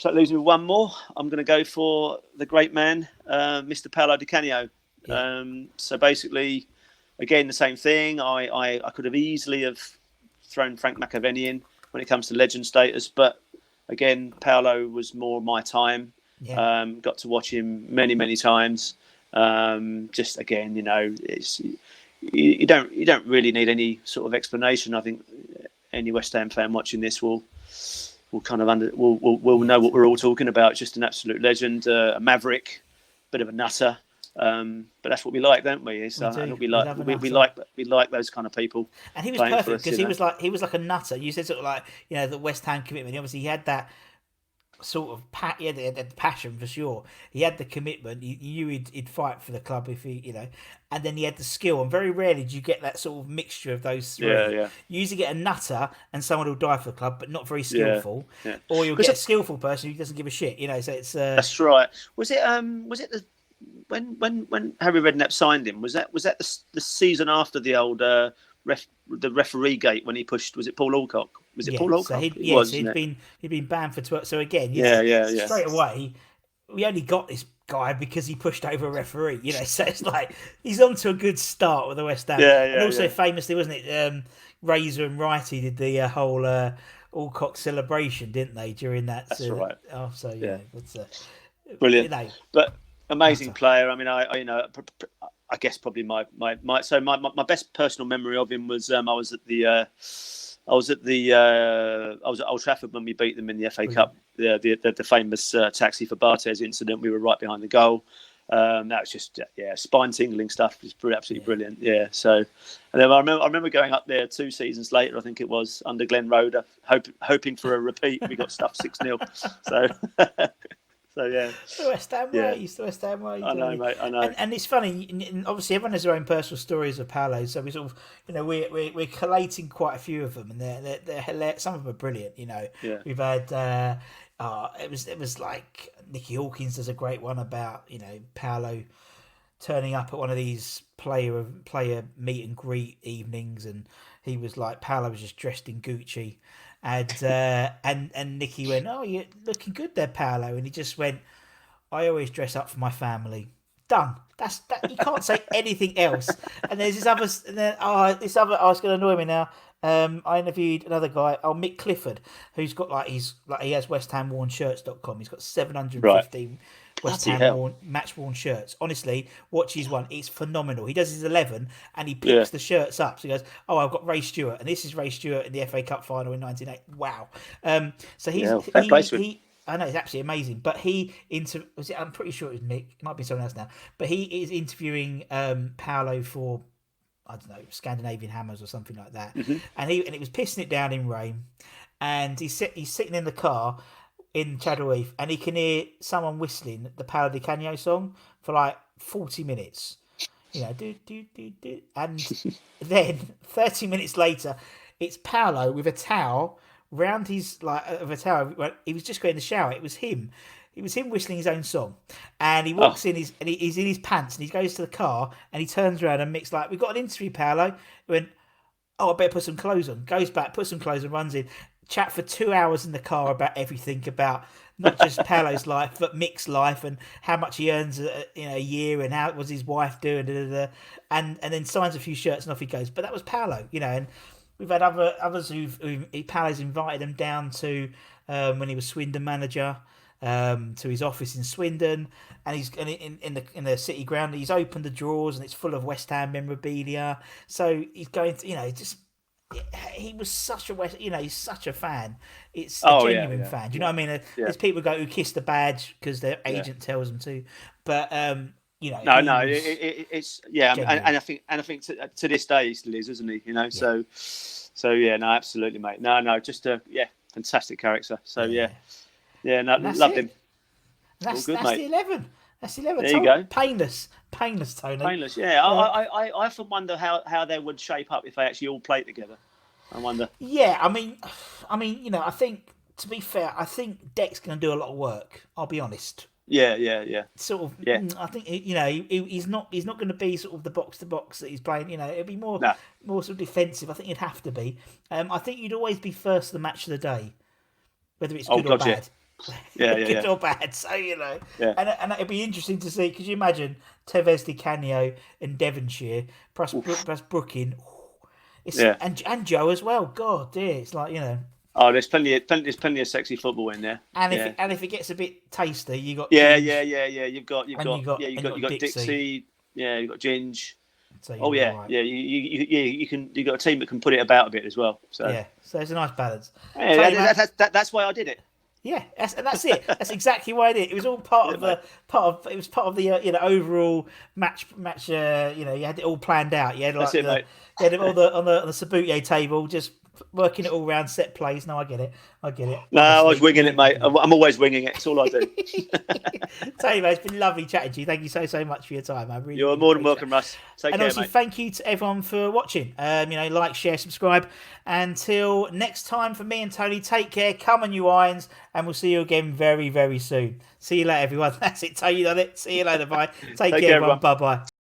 losing with one more, I'm going to go for the great man, Mr. Paolo Di Canio. So basically, again, the same thing. I could have easily have thrown Frank McAvenny in when it comes to legend status, but again, Paolo was more my time. Got to watch him many times. Just again, you know, you don't really need any sort of explanation. I think any West Ham fan watching this will kind of will know what we're all talking about. Just an absolute legend, a maverick, bit of a nutter. But that's what we like, don't we? We like those kind of people. And he was perfect because he was like a nutter. You said sort of like, you know, the West Ham commitment. Obviously, he had that sort of the passion for sure. He had the commitment. He knew he'd fight for the club if he, you know, and then he had the skill. And very rarely do you get that sort of mixture of those three. You usually get a nutter and someone who'll die for the club, but not very skillful. Or you'll get a skillful person who doesn't give a shit. You know, so it's that's right. Was it the when Harry Redknapp signed him, was that the season after the old the referee gate when he pushed, was it Paul Alcock? Was it Paul Alcock? So he'd been banned for 12. So again, straight away, we only got this guy because he pushed over a referee. You know, so it's like he's on to a good start with the West Ham. And also famously, wasn't it? Razor and Wrighty did the whole Alcock celebration, didn't they? During that. That's right. That's brilliant. You know, but amazing player. I mean, I guess probably my best personal memory of him was I was at the I was at Old Trafford when we beat them in the FA Cup, the famous taxi for Bartes incident. We were right behind the goal. That was just spine tingling stuff. It was absolutely brilliant. Yeah. So, and then I remember going up there 2 seasons later. I think it was under Glenn Roeder, hoping for a repeat. We got stuffed 6-0. So. So yeah, the West Ham way. It's the West Ham way. I know, mate. I know. And it's funny. Obviously, everyone has their own personal stories of Paolo. So we sort of, we're collating quite a few of them, and they're hilarious. Some of them are brilliant. We've had. It was like Nicky Hawkins does a great one about Paolo turning up at one of these player meet and greet evenings, and he was like Paolo was just dressed in Gucci. And Nicky went, "Oh, you're looking good there, Paolo." And he just went, "I always dress up for my family." Done. That's that. You can't say anything else. And there's this other. And then this other. Oh, it's going to annoy me now. I interviewed another guy, Mick Clifford, who's got he has WestHamWornShirts.com. He's got 715 West Ham match worn shirts. Honestly, watch his one. It's phenomenal. He does his 11 and he picks the shirts up. So he goes, "Oh, I've got Ray Stewart, and this is Ray Stewart in the FA Cup final in 1980. Wow." So he I know, it's absolutely amazing. But I'm pretty sure it was Mick. It might be someone else now. But he is interviewing Paolo for, I don't know, Scandinavian Hammers or something like that. Mm-hmm. And it was pissing it down in rain. And he's sitting in the car in Chadwell Heath, and he can hear someone whistling the Paolo Di Canio song for like 40 minutes. Do. And then 30 minutes later, it's Paolo with a towel round his, he was just going to the shower. It was him. It was him whistling his own song, and he walks in and he's in his pants, and he goes to the car and he turns around and Mick's like, "We've got an interview, Paolo." He went, "Oh, I better put some clothes on." Goes back, puts some clothes on, runs in, chat for 2 hours in the car about everything, about not just Paolo's life but Mick's life and how much he earns a year and how was his wife doing, and then signs a few shirts and off he goes. But that was Paolo, and we've had others who Paolo's invited them down to when he was Swindon manager. To his office in Swindon, and he's in the city ground. He's opened the drawers and it's full of West Ham memorabilia. So he's going to, he was such a he's such a fan. It's a genuine fan. Do you know what I mean? There's people who kiss the badge because their agent tells them to, but it's and I think to this day he still is, isn't he? So absolutely, mate. Just fantastic character. So loved him. That's good, that's mate. the 11. That's the 11. There you go. Painless, Tony. Painless. Yeah. I often wonder how they would shape up if they actually all played together. I wonder. Yeah, I mean, I think, to be fair, I think Deck's going to do a lot of work. I'll be honest. Yeah. Sort of. Yeah. I think he's not going to be sort of the box to box that he's playing. It'll be more sort of defensive. I think it'd have to be. I think you'd always be first to the match of the day, whether it's good or bad. Good or bad. So and it'd be interesting to see. Could you imagine Tevez Di Canio in Devonshire plus Brooking? And Joe as well. God, dear, it's like Oh, there's plenty of sexy football in there. And if it gets a bit tasty, you got You've got Dixie. Yeah, you've got Ginge. So you got a team that can put it about a bit as well. So it's a nice balance. Yeah, that's why I did it. Yeah, that's it. That's exactly why I did it. It was all part of the overall match. You had it all planned out. You had mate. You had it all on the Sabutier table, just working it all around set plays. No, I get it. No, I was winging it, mate. I'm always winging it. It's all I do. Tell you, mate, it's been lovely chatting to you. Thank you so much for your time. You're more than welcome, Russ. Take care, also, mate. Thank you to everyone for watching. Like, share, subscribe. Until next time, for me and Tony, take care. Come on, you irons, and we'll see you again very, very soon. See you later, everyone. That's it. Tony done it. See you later. Bye. Take care, everyone. Bye.